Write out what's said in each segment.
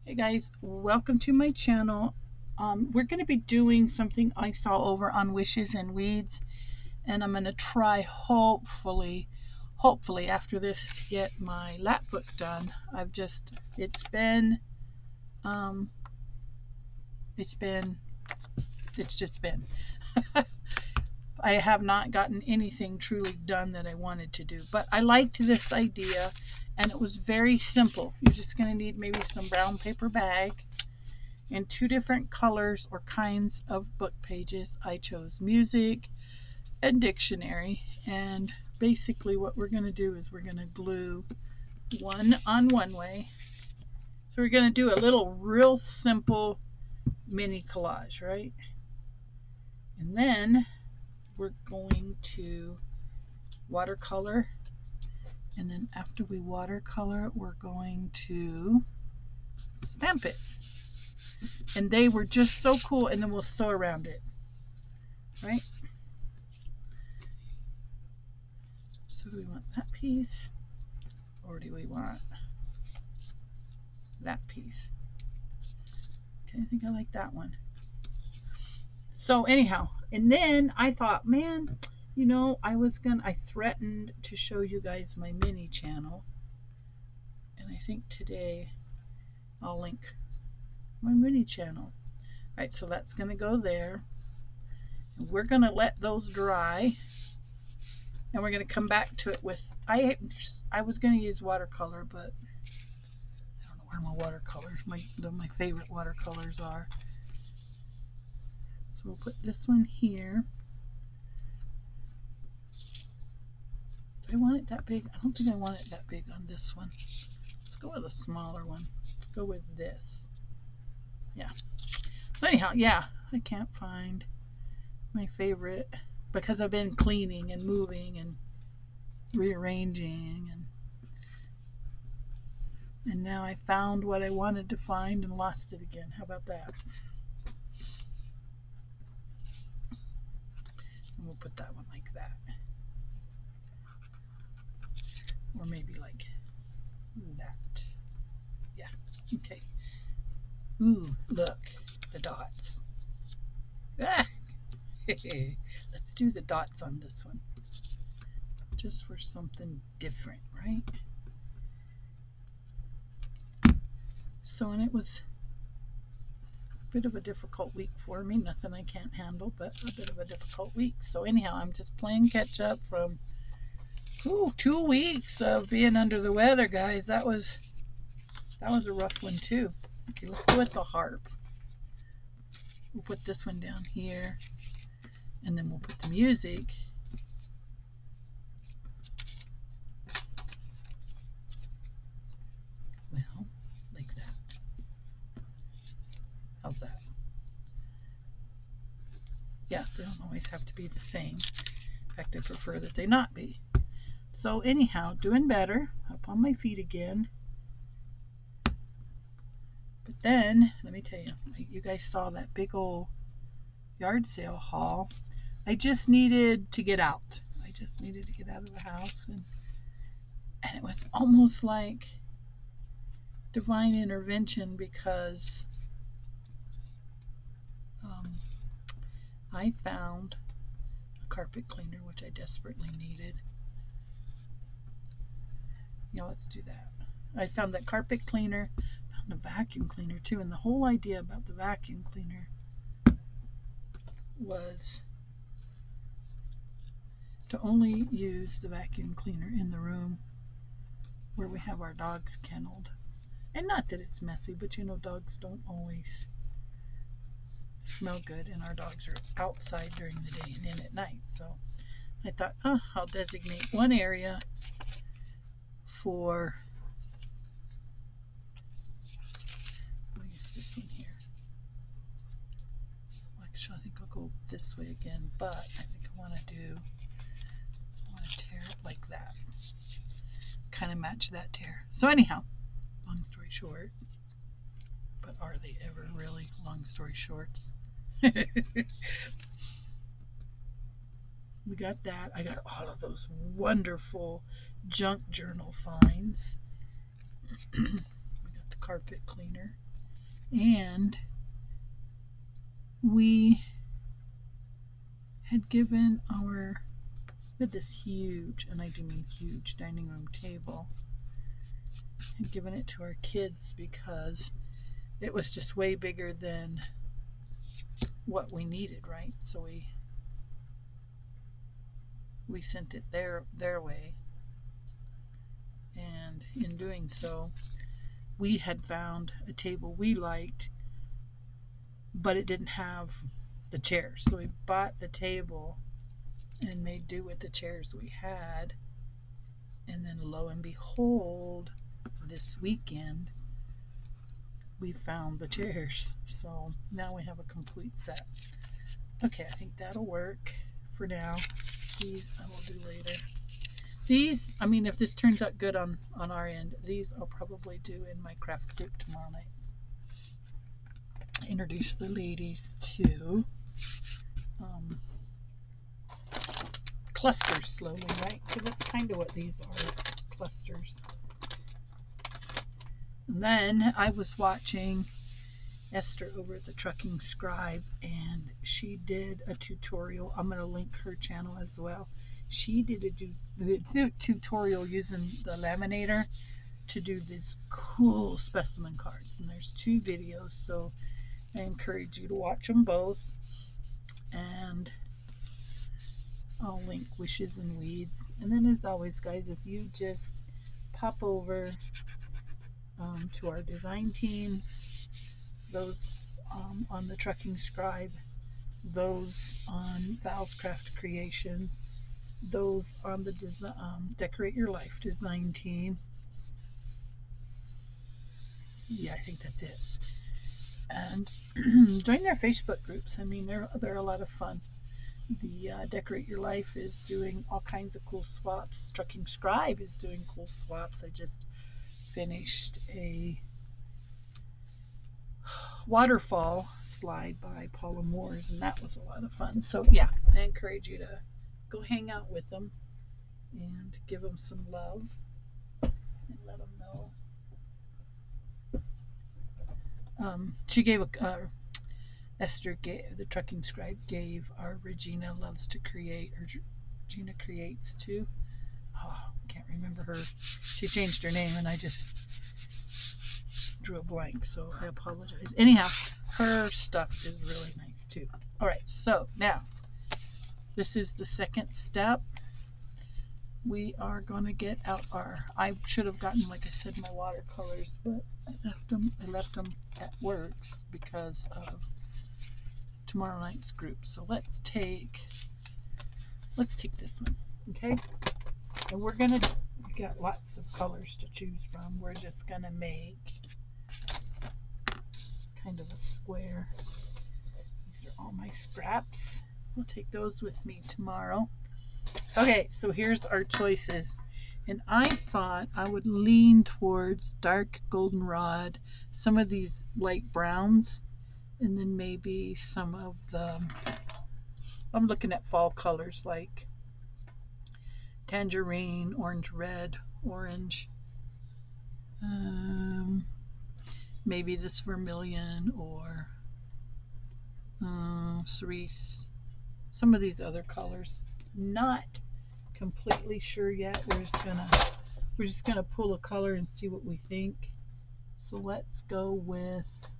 Hey guys, welcome to my channel. We're going to be doing something I saw over on Wishes and Weeds, and I'm going to try hopefully after this to get my lap book done. It's just been. I have not gotten anything truly done that I wanted to do, but I liked this idea, and it was very simple. You're just going to need maybe some brown paper bag and two different colors or kinds of book pages. I chose music and dictionary, and basically what we're going to do is we're going to glue one on one way. So we're going to do a little real simple mini collage, right? And then we're going to watercolor, and then after we watercolor we're going to stamp it. And they were just so cool, and then we'll sew around it, right? So do we want that piece, or do we want that piece? Okay, I think I like that one. So anyhow, and then I thought, man, I threatened to show you guys my mini channel, and I think today I'll link my mini channel. All right, so that's going to go there. And we're going to let those dry, and we're going to come back to it with, I was going to use watercolor, but I don't know where my watercolors, my favorite watercolors are. So we'll put this one here. Do I want it that big? I don't think I want it that big on this one. Let's go with a smaller one. Let's go with this. Yeah. So anyhow, yeah, I can't find my favorite because I've been cleaning and moving and rearranging, and now I found what I wanted to find and lost it again. How about that? And we'll put that one like that. Or maybe like that. Yeah, okay. Ooh, look, the dots. Ah! Let's do the dots on this one. Just for something different, right? So, and it was a bit of a difficult week for me. Nothing I can't handle, but a bit of a difficult week. So anyhow, I'm just playing catch up from 2 weeks of being under the weather, guys. That was a rough one too. Okay, let's go with the harp. We'll put this one down here, and then we'll put the music. Well, like that. How's that? Yeah, they don't always have to be the same. In fact, I prefer that they not be. So anyhow, doing better. Up on my feet again. But then, let me tell you, you guys saw that big old yard sale haul. I just needed to get out. I just needed to get out of the house, and it was almost like divine intervention, because I found a carpet cleaner, which I desperately needed. Yeah, let's do that. I found that carpet cleaner, found a vacuum cleaner too, and the whole idea about the vacuum cleaner was to only use the vacuum cleaner in the room where we have our dogs kenneled. And not that it's messy, but dogs don't always smell good, and our dogs are outside during the day and in at night. So I thought, I'll designate one area for, we'll use this one here. Actually, I think I'll go this way again, but I think I want to tear it like that. Kind of match that tear. So anyhow, long story short, but are they ever really long story shorts? We got that. I got all of those wonderful junk journal finds. We got the carpet cleaner. And we had given this huge, and I do mean huge, dining room table, and given it to our kids because it was just way bigger than what we needed, right? So we sent it their way, and in doing so, we had found a table we liked, but it didn't have the chairs. So we bought the table and made do with the chairs we had. And then lo and behold, this weekend, we found the chairs. So now we have a complete set. Okay, I think that'll work for now. These I will do later. These, I mean, if this turns out good on our end, these I'll probably do in my craft group tomorrow night. Introduce the ladies to clusters slowly, right? Because that's kind of what these are, is clusters. And then I was watching Esther over at the Trucking Scribe, and she did a tutorial. I'm going to link her channel as well. She did a tutorial using the laminator to do these cool specimen cards, and there's 2 videos, so I encourage you to watch them both. And I'll link Wishes and Weeds. And then, as always, guys, if you just pop over to our design teams, those on the Trucking Scribe, those on Val's Craft Creations, those on the Decorate Your Life design team. Yeah, I think that's it. And join their Facebook groups. I mean, they're a lot of fun. The Decorate Your Life is doing all kinds of cool swaps. Trucking Scribe is doing cool swaps. I just finished a waterfall slide by Paula Moores, and that was a lot of fun. So yeah, I encourage you to go hang out with them and give them some love and let them know. She gave Esther gave, the Trucking Scribe gave our Regina Loves to Create, or Regina Creates too. Oh, can't remember her. She changed her name and I just drew a blank, so I apologize. Anyhow, her stuff is really nice too. Alright, so now this is the second step. We are going to get out I should have gotten, like I said, my watercolors, but I left them at Works because of tomorrow night's group. So let's take this one, okay? And we got lots of colors to choose from. We're just gonna make kind of a square. These are all my scraps. I'll take those with me tomorrow. Okay, so here's our choices. And I thought I would lean towards dark goldenrod, some of these light browns, and then maybe some of the, I'm looking at fall colors like tangerine, orange red, orange, maybe this vermilion or cerise, some of these other colors. Not completely sure yet. We're just gonna pull a color and see what we think. So let's go with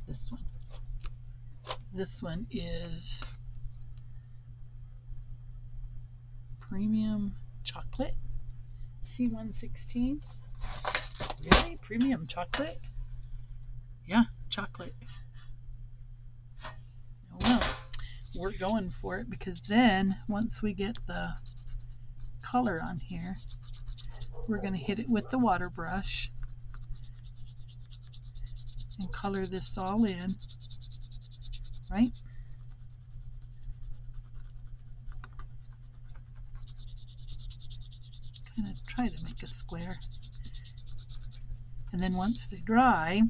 this one. This one is Premium Chocolate C116. Really? Premium chocolate? Yeah, chocolate. Well, we're going for it, because then once we get the color on here, we're going to hit it with the water brush and color this all in, right? Kind of try to make a square. And then once they dry,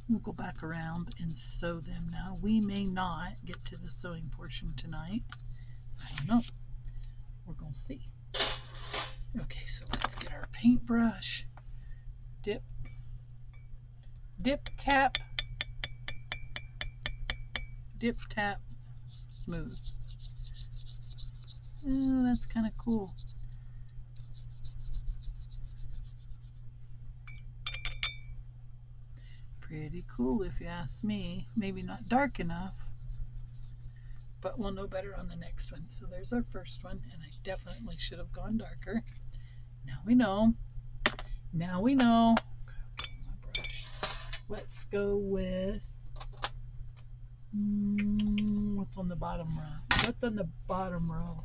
we'll go back around and sew them. Now, we may not get to the sewing portion tonight. I don't know. We're going to see. Okay, so let's get our paintbrush. Dip, dip, tap, dip, tap, smooth. Oh, that's kind of cool. Pretty cool if you ask me. Maybe not dark enough, but we'll know better on the next one. So there's our first one, and I definitely should have gone darker. Now we know. Now we know. My brush. Let's go with what's on the bottom row? What's on the bottom row?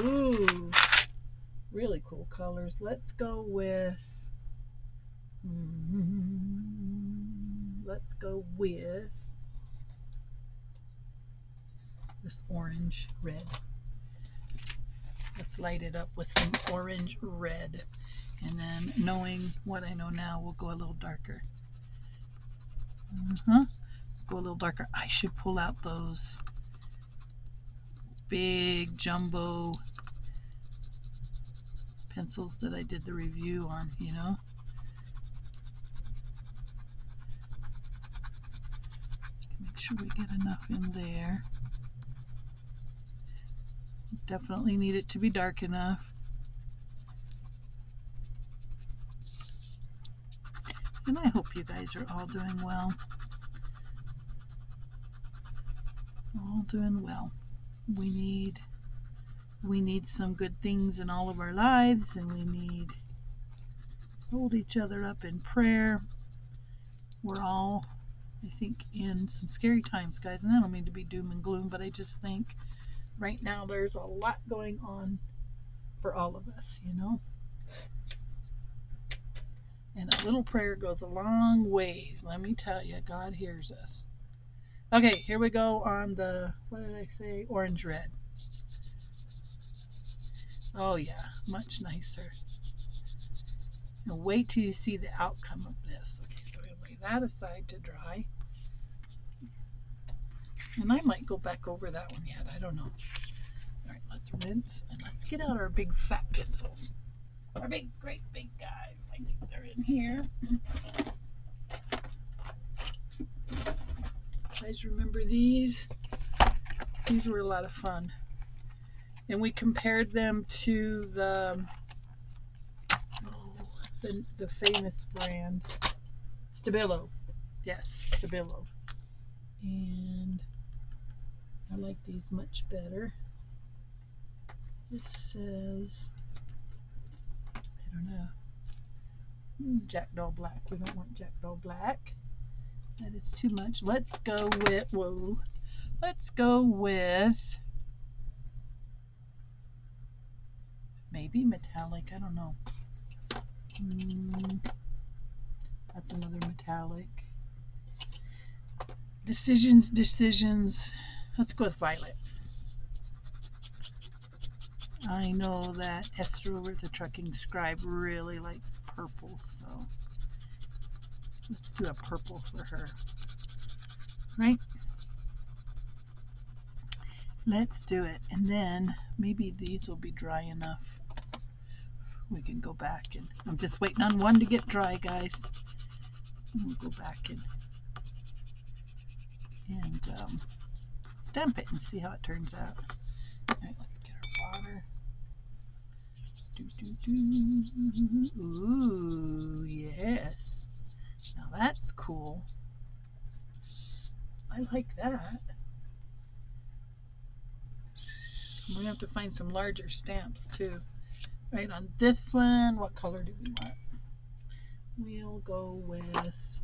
Ooh, really cool colors. Let's go with this orange red. Let's light it up with some orange red, and then knowing what I know now, we'll go a little darker. Go a little darker. I should pull out those big jumbo pencils that I did the review on, you know. Make sure we get enough in there. Definitely need it to be dark enough. And I hope you guys are all doing well. All doing well. We need some good things in all of our lives, and we need to hold each other up in prayer. We're all, I think, in some scary times, guys, and I don't mean to be doom and gloom, but I just think right now there's a lot going on for all of us, you know. And a little prayer goes a long ways. Let me tell you, God hears us. Okay, here we go on the, what did I say? Orange red. Oh yeah, much nicer. Now wait till you see the outcome of this. Okay, so we're going to lay that aside to dry. And I might go back over that one yet. I don't know. All right, let's rinse and let's get out our big fat pencils. Our big, great big guys. I think they're in here. You guys remember these? These were a lot of fun. And we compared them to the famous brand Stabilo. Yes, Stabilo. And I like these much better. This says, I don't know, Jackdaw Black. We don't want Jackdaw Black. That is too much. Let's go with maybe metallic. I don't know. That's another metallic. Decisions. Let's go with violet. I know that Esther over at the Trucking Scribe really likes purple, so let's do a purple for her. Right? Let's do it. And then maybe these will be dry enough. We can go back and I'm just waiting on one to get dry, guys. And we'll go back and stamp it and see how it turns out. All right, let's get our water. Ooh, yes. Now that's cool. I like that. We're going to have to find some larger stamps too. Right, on this one, what color do we want? We'll go with,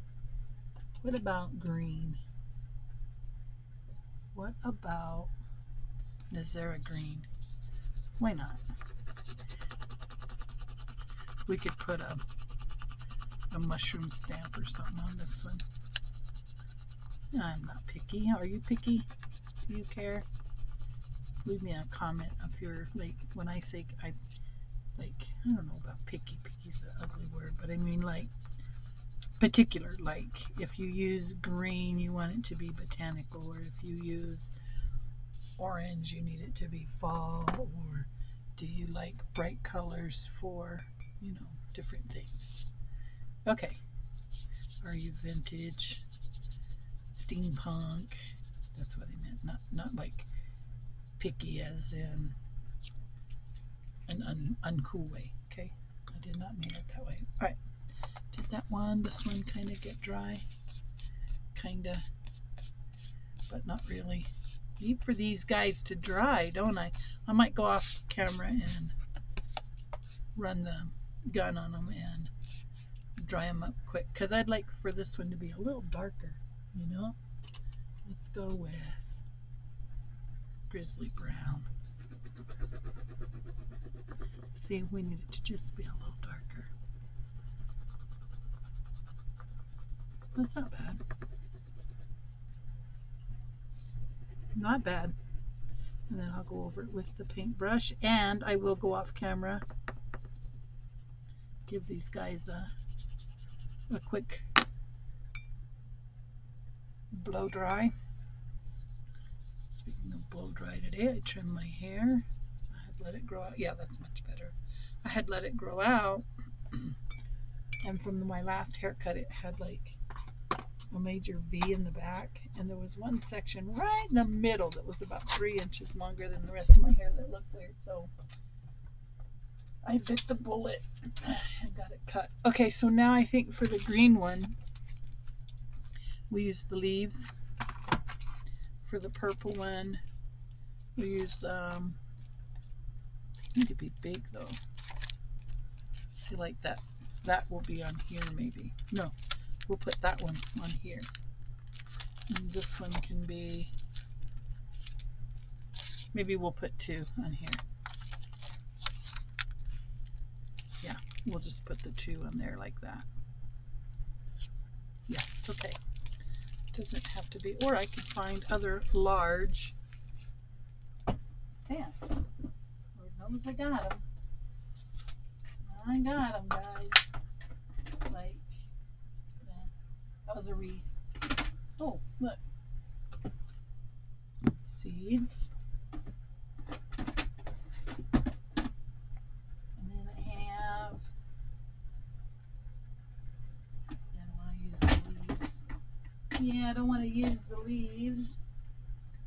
what about green? What about Nazara green? Why not? We could put a mushroom stamp or something on this one. I'm not picky. Are you picky? Do you care? Leave me a comment if you're like, when I say I don't know about picky. Picky's an ugly word, but I mean like particular. Like if you use green, you want it to be botanical, or if you use orange, you need it to be fall, or do you like bright colors for, you know, different things? Okay. Are you vintage? Steampunk? That's what I meant. Not like picky as in an uncool way. Okay. I did not mean it that way. All right. Did that one. This one kind of get dry. Kinda. But not really. Need for these guys to dry, don't I? I might go off camera and run the gun on them and dry them up quick, because I'd like for this one to be a little darker, you know. Let's go with grizzly brown. See, we need it to just be a little darker. That's not bad. Not bad. And then I'll go over it with the paintbrush, and I will go off camera, give these guys a quick blow dry. Speaking of blow dry today, I trimmed my hair. I had let it grow out. Yeah, that's much better. I had let it grow out, and from my last haircut, it had like a major V in the back, and there was one section right in the middle that was about 3 inches longer than the rest of my hair that looked weird. So I bit the bullet and got it cut. Okay, so now I think for the green one, we use the leaves. For the purple one, we use, they need to be big though. See, like that. That will be on here maybe. No, we'll put that one on here. And this one can be, maybe we'll put 2 on here. Yeah, we'll just put the 2 on there like that. Yeah, it's okay. It doesn't have to be, or I could find other large stamps. Lord knows I got them. I got them, guys. Like, that was a wreath. Oh, look. Seeds. And then I have, I don't want to use the leaves. Yeah, I don't want to use the leaves.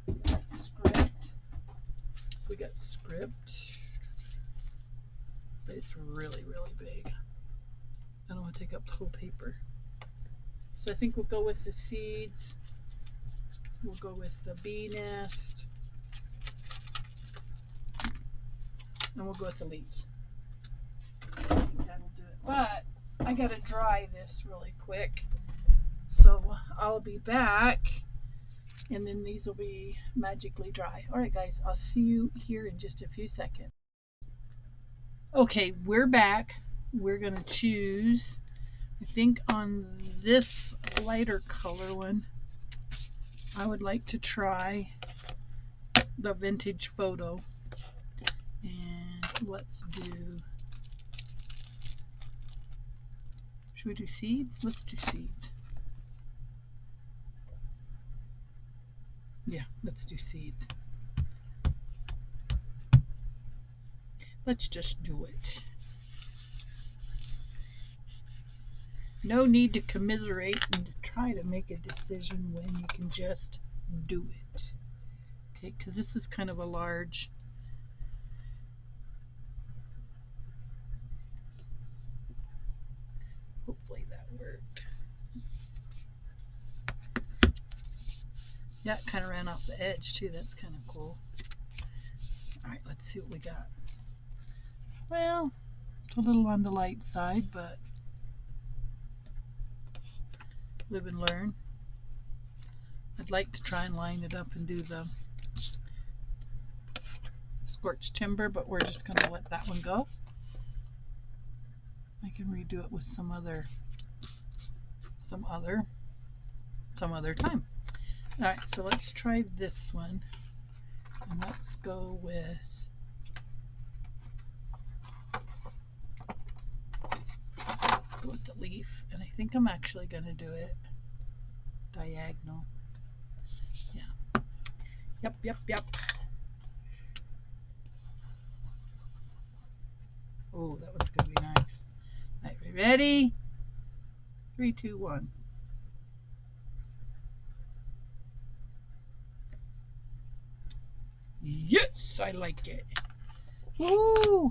We got script. We got script. But it's really, really big. I don't want to take up the whole paper. So I think we'll go with the seeds. We'll go with the bee nest. And we'll go with the leaves. I think that'll do it. But I gotta dry this really quick. So I'll be back, and then these will be magically dry. Alright guys, I'll see you here in just a few seconds. Okay, we're back. We're gonna choose, I think on this lighter color one, I would like to try the vintage photo. And let's do, should we do seeds? Let's do seeds. Yeah, let's do seeds. Let's just do it. No need to commiserate and to try to make a decision when you can just do it. Okay, because this is kind of a large. Hopefully that worked. Yeah, it kind of ran off the edge too. That's kind of cool. Alright, let's see what we got. Well, it's a little on the light side, but live and learn. I'd like to try and line it up and do the scorched timber, but we're just going to let that one go. I can redo it with some other time. Alright, so let's try this one. And let's go with, the leaf. And I think I'm actually going to do it diagonal. Yeah. Yep. Ready? 3, 2, 1. Yes, I like it. Woo!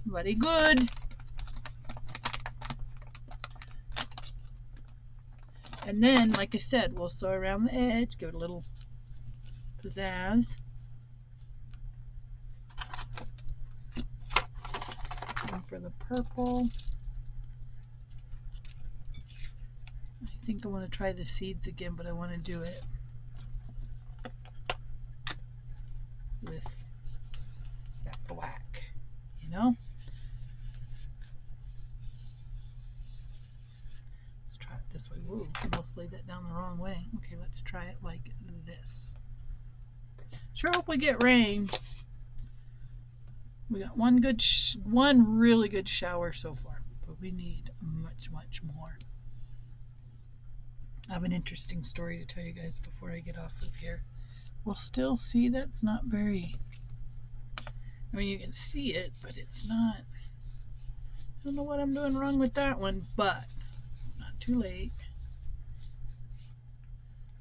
Very good. And then, like I said, we'll sew around the edge, give it a little pizzazz. And for the purple, I think I want to try the seeds again, but I want to do it with that black, you know? Let's try it this way. Whoa, I almost laid that down the wrong way. Okay, let's try it like this. Sure hope we get rain. We got one really good shower so far, but we need much, much more. I have an interesting story to tell you guys before I get off of here. We'll still see that's not very, I mean, you can see it, but it's not, I don't know what I'm doing wrong with that one, but it's not too late.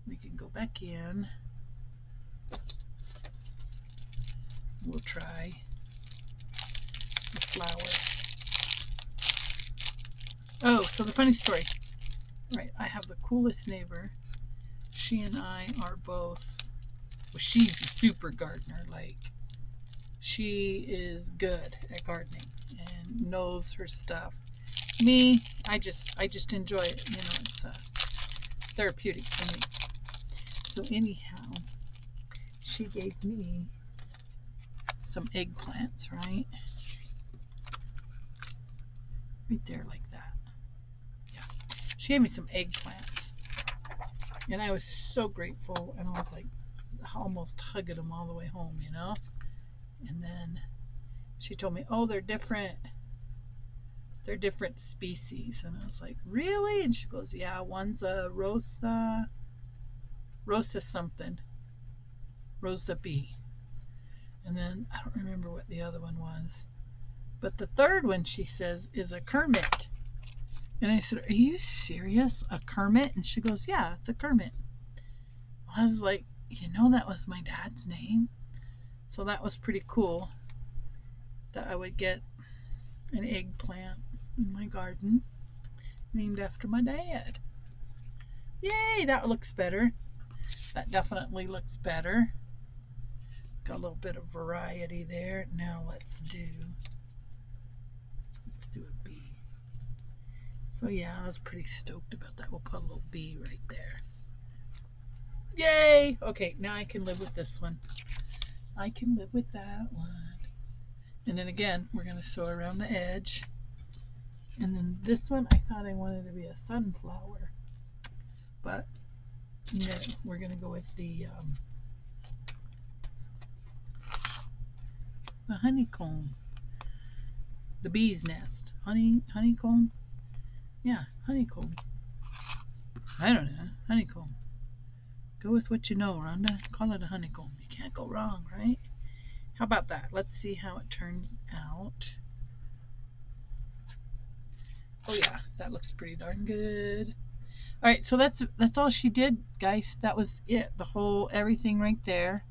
We can go back in. We'll try the flower. Oh, so the funny story. Right, I have the coolest neighbor. She and I are both, well, she's a super gardener. Like, she is good at gardening and knows her stuff. Me, I just enjoy it. You know, it's therapeutic for me. So anyhow, she gave me some eggplants, right? Right there, like that. Yeah. She gave me some eggplants. And I was so grateful, and I was like almost hugging them all the way home, you know? And then she told me, oh, they're different species. And I was like, really? And she goes, yeah, one's a Rosa something, Rosa B. And then I don't remember what the other one was. But the third one, she says, is a Kermit. And I said, are you serious? A Kermit? And she goes, yeah, it's a Kermit. I was like, you know, that was my dad's name. So that was pretty cool that I would get an eggplant in my garden named after my dad. Yay, that looks better. That definitely looks better. Got a little bit of variety there. Now let's do a bee. So yeah, I was pretty stoked about that. We'll put a little bee right there. Yay! Okay, now I can live with this one. I can live with that one. And then again, we're going to sew around the edge. And then this one, I thought I wanted to be a sunflower. But no, we're going to go with the honeycomb. The bee's nest. Honeycomb? Yeah, honeycomb. I don't know. Honeycomb. Go with what you know, Rhonda. Call it a honeycomb. You can't go wrong, right? How about that? Let's see how it turns out. Oh yeah, that looks pretty darn good. All right, so that's all she did, guys. That was it. The whole everything right there.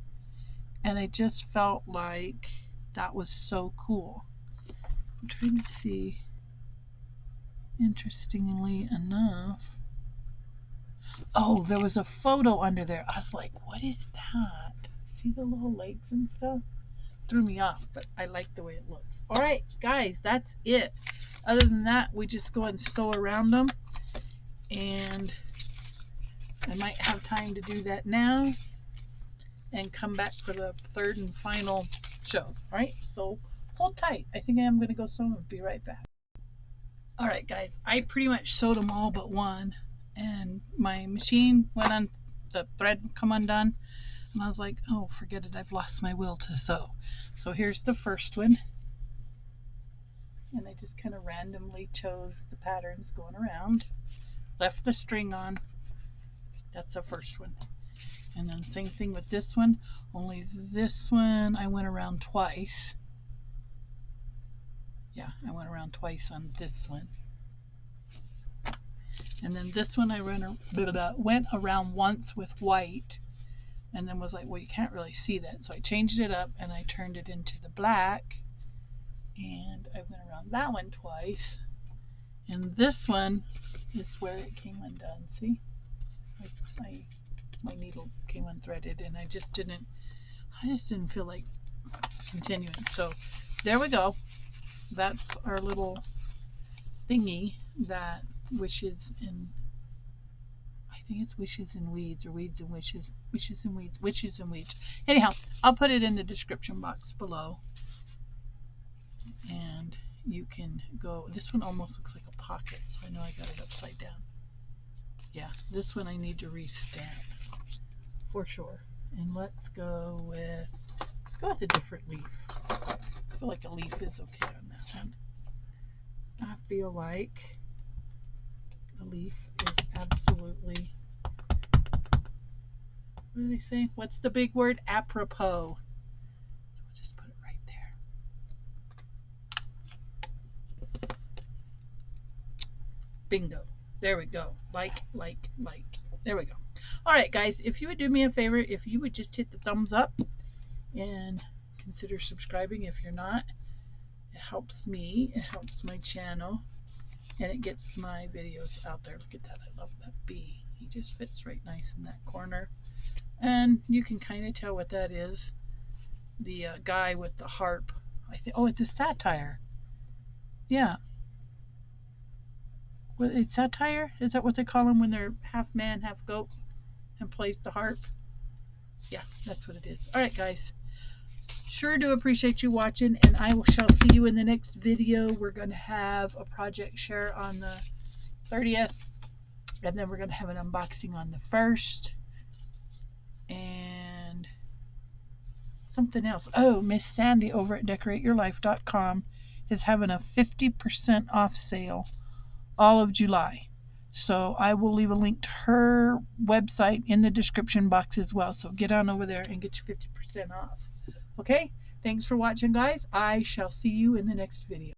And I just felt like that was so cool. I'm trying to see. Interestingly enough, oh, there was a photo under there. I was like, what is that? See the little legs and stuff? Threw me off, but I like the way it looks. All right, guys, that's it. Other than that, we just go and sew around them. And I might have time to do that now and come back for the third and final show. All right, so hold tight. I think I am going to go sew and be right back. All right, guys, I pretty much sewed them all but one. And my machine went on, the thread come undone. And I was like, oh, forget it. I've lost my will to sew. So here's the first one. And I just kind of randomly chose the patterns going around. Left the string on. That's the first one. And then same thing with this one. Only this one I went around twice. Yeah, I went around twice on this one. And then this one I went around once with white, and then was like, well, you can't really see that. So I changed it up and I turned it into the black. And I went around that one twice. And this one is where it came undone. See? My needle came unthreaded, and I just didn't feel like continuing. So there we go. That's our little thingy that wishes in, I think it's wishes and weeds, or weeds and wishes and weeds, wishes and weeds. Anyhow, I'll put it in the description box below, and you can go. This one almost looks like a pocket, so I know I got it upside down. Yeah, this one I need to re-stamp for sure. And let's go with a different leaf. I feel like a leaf is okay on that one. I feel like the leaf is absolutely, what do they say? What's the big word? Apropos. We'll just put it right there. Bingo. There we go. Like. There we go. All right, guys, if you would do me a favor, if you would just hit the thumbs up and consider subscribing if you're not. It helps me, it helps my channel, and it gets my videos out there. Look at that. I love that bee. He just fits right nice in that corner. And you can kind of tell what that is. The guy with the harp. I think. Oh, it's a satire. Yeah. Well, it's satire? Is that what they call them when they're half man, half goat and plays the harp? Yeah, that's what it is. All right, guys. Sure do appreciate you watching, and I shall see you in the next video. We're going to have a project share on the 30th, and then we're going to have an unboxing on the 1st, and something else. Oh, Miss Sandy over at decorateyourlife.com is having a 50% off sale all of July. So I will leave a link to her website in the description box as well. So get on over there and get your 50% off. Okay? Thanks for watching, guys. I shall see you in the next video.